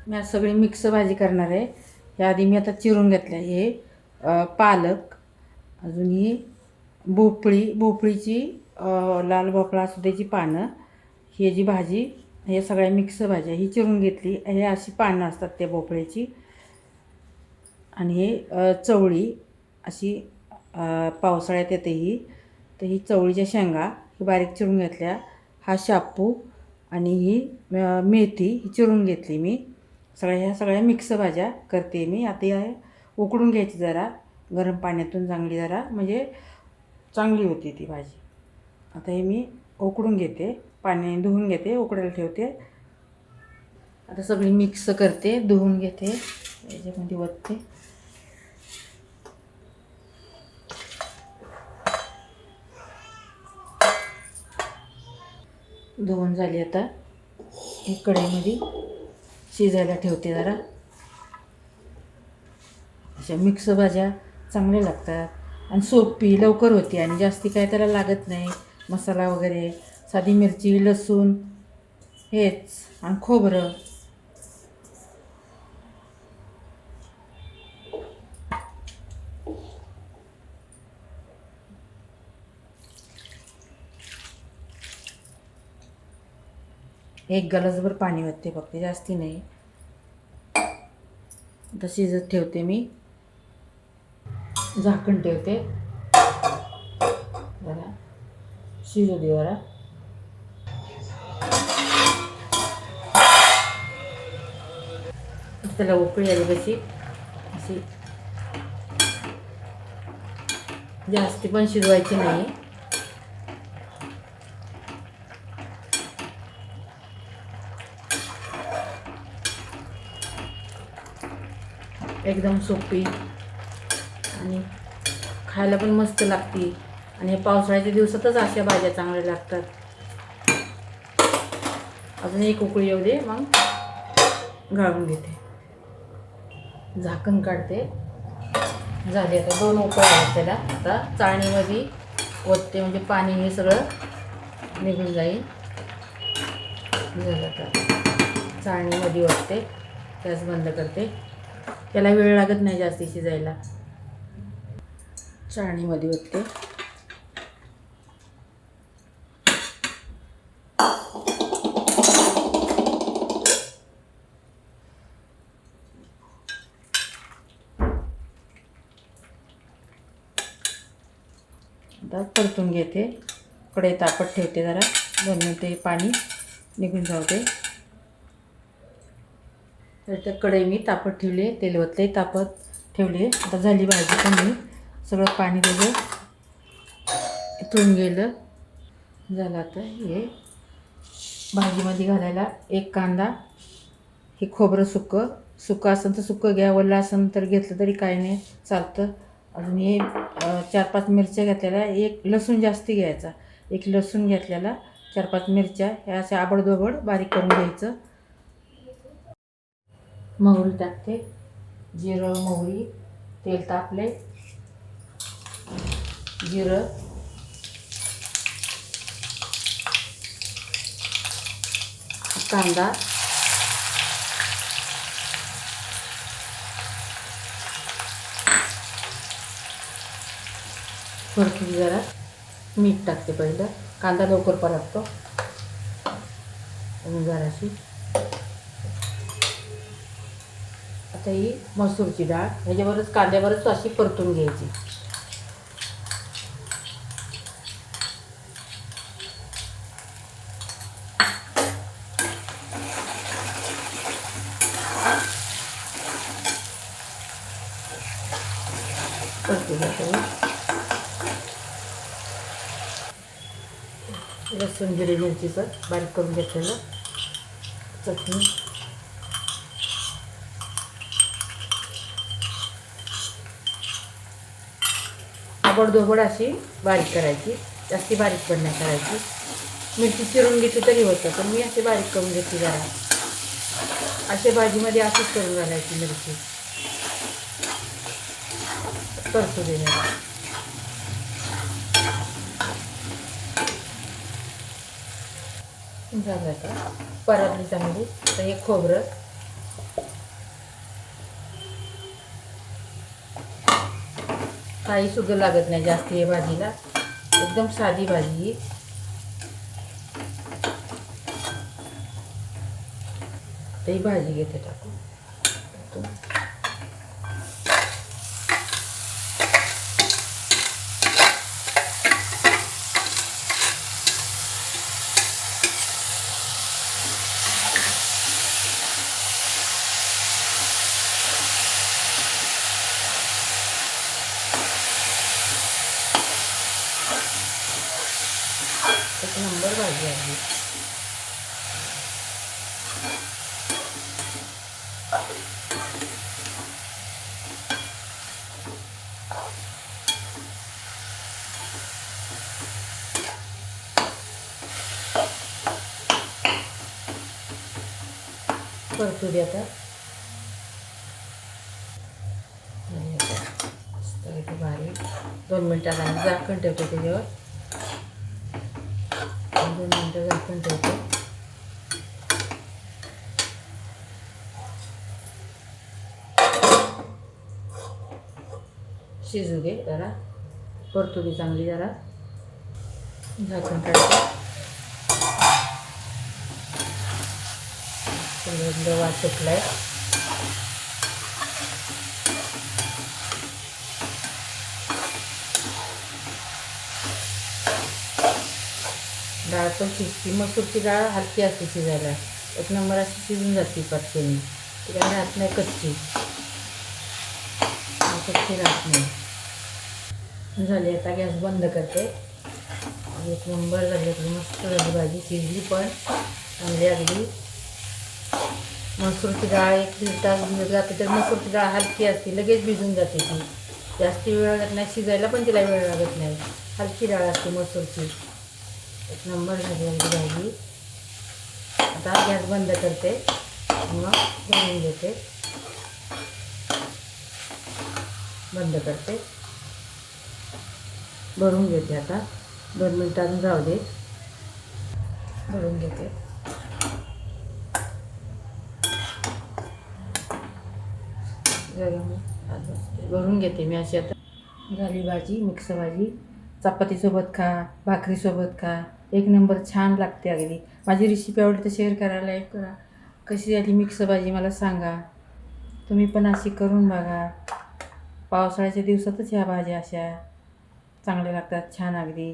मी आज सगळी मिक्स भाजी करणार आहे. याआधी मी आता चिरून घेतलं हे पालक, अजून ही भोपळीची लाल भोपळा असू त्याची पानं, ही जी भाजी, हे सगळ्या मिक्स भाज्या ही चिरून घेतली. हे अशी पानं असतात त्या भोपळ्याची. आणि हे चवळी अशी पावसाळ्यात येते ही, तर ही चवळीच्या शेंगा ही बारीक चिरून घेतल्या. हा शापू आणि ही मेथी ही चिरून घेतली मी. ह्या सगळ्या मिक्स भाज्या करते मी. आता या उकडून घ्यायची जरा गरम पाण्यातून चांगली, जरा म्हणजे चांगली होती ती भाजी. आता हे मी उकडून घेते, पाण्याने धुवून घेते, उकडायला ठेवते. आता सगळी मिक्स करते, धुवून घेते, याच्यामध्ये वतते. धुवून झाली. आता हे कढईमध्ये शिजायला ठेवते जरा. अशा मिक्स भाज्या चांगल्या लागतात आणि सोपी लवकर होती आणि जास्ती काय त्याला लागत नाही. मसाला वगैरे, साधी मिरची, लसूण हेच आणि खोबरं. एक ग्लासभर पाणी ओतते फक्त, जास्ती नाही. आता शिजत ठेवते मी, झाकण ठेवते जरा शिजू दे जरा. त्याला उकळी आली कशी, अशी जास्ती पण शिजवायची नाही. एकदम सोपी आणि खायला पण मस्त लागते. आणि पावसाळ्याच्या दिवसातच अशा भाज्या चांगल्या लागतात. अजून एक उकळी येऊ दे, मग गाळून घेते. झाकण काढते. झाले आता 2 उकळ्या आहेत त्याला. आता चाळणीमध्ये ओतते, म्हणजे पाणी हे सगळं निघून जाईल. झालं आता चाळणीमध्ये ओतते, गॅस बंद करते. त्याला वेळ लागत नाही जास्ती शिजायला. चाळणीमध्ये ओतते. आता परतून घेते. कढई तापत ठेवते जरा, 2 मिनिटे पाणी निघून जाऊ दे. तर त्या कढई मी तापत ठेवले, तेल ओतले, तापत ठेवले. आता झाली भाजी पण, मी सगळं पाणी दिलं, इथून गेलं. झालं. आता हे भाजीमध्ये घालायला 1 कांदा, हे खोबरं सुकं असेल तर सुकं घ्या, वल्लं असेल तर घेतलं तरी काही नाही, चालतं. अजून हे 4-5 मिरच्या घेतलेल्या, 1 लसूण जास्ती घ्यायचा, 1 लसूण घेतलेला, 4-5 मिरच्या ह्या अशा आबडधोबड बारीक करून घ्यायचं. मोहरी टाकते, जिरं, मोहरी, तेल तापले, जिरं, कांदा, परतून जरा मीठ टाकते. पहिलं कांदा लवकर परततो. जराशी आता ही मसूरची डाळ ह्याच्यावरच, कांद्यावरच अशी परतून घ्यायची. परतून घ्यायचं. लसूण, जिरे, मिरचीचं बारीक करून घेतलेलं, चटणी, आबडधोबड अशी बारीक करायची, जास्ती बारीक पण नाही करायची. मिरची चिरून घेतली तरी होतं, पण मी अशी बारीक करून घेतली जरा. अशा भाजीमध्ये अशीच करून घालायची मिरची. परतू दे. झालं का परतली चांगली. तर हे खोबरं काहीसुद्धा लागत नाही जास्त या भाजीला, एकदम साधी भाजी ही. ही भाजी घेते टाकून. एक नंबर भाजी आहे. परतू दे आता. बारीक 2 मिनिटाला झाकण ठेवतो त्याच्यावर. 2 मिनिटं झाकण ठेवतो. शिजू दे जरा, परतू दे चांगली जरा. झाकण काढतो. वास सुटलाय. डाळ पण शिजती. मसूरची डाळ हलकी असते शिजायला, एक नंबर अशी शिजून जाते पटकन. तिला राहत नाही कच्ची, कच्ची राहत नाही. झाली आता गॅस बंद करते. एक नंबर झाली, मस्त झाली भाजी. शिजली पण चांगली अगदी. मसूरची डाळ 1-1.5 तास भिजत जाते, तर मसूरची डाळ हलकी असते, लगेच भिजून जाते ती. जास्त वेळ लागत नाही शिजायला, पण तिला वेळ लागत नाही. हलकी डाळ असते मसूरची. एक नंबर झाली भाजी. आता गॅस बंद करते, मग भरून घेते. बंद करते, भरून घेते. आता 2 मिनिटांनी जाऊ दे. भरून घेते. भरून घेते मी अशी. आता झाली भाजी, मिक्स भाजी. चपातीसोबत खा, भाकरीसोबत खा, एक नंबर छान लागते अगदी. माझी रेसिपी आवडली तर शेअर करा, लाईक करा. कशी झाली मिक्स भाजी मला सांगा. तुम्ही पण अशी करून बघा. पावसाळ्याच्या दिवसातच ह्या भाज्या अशा चांगल्या लागतात, छान अगदी.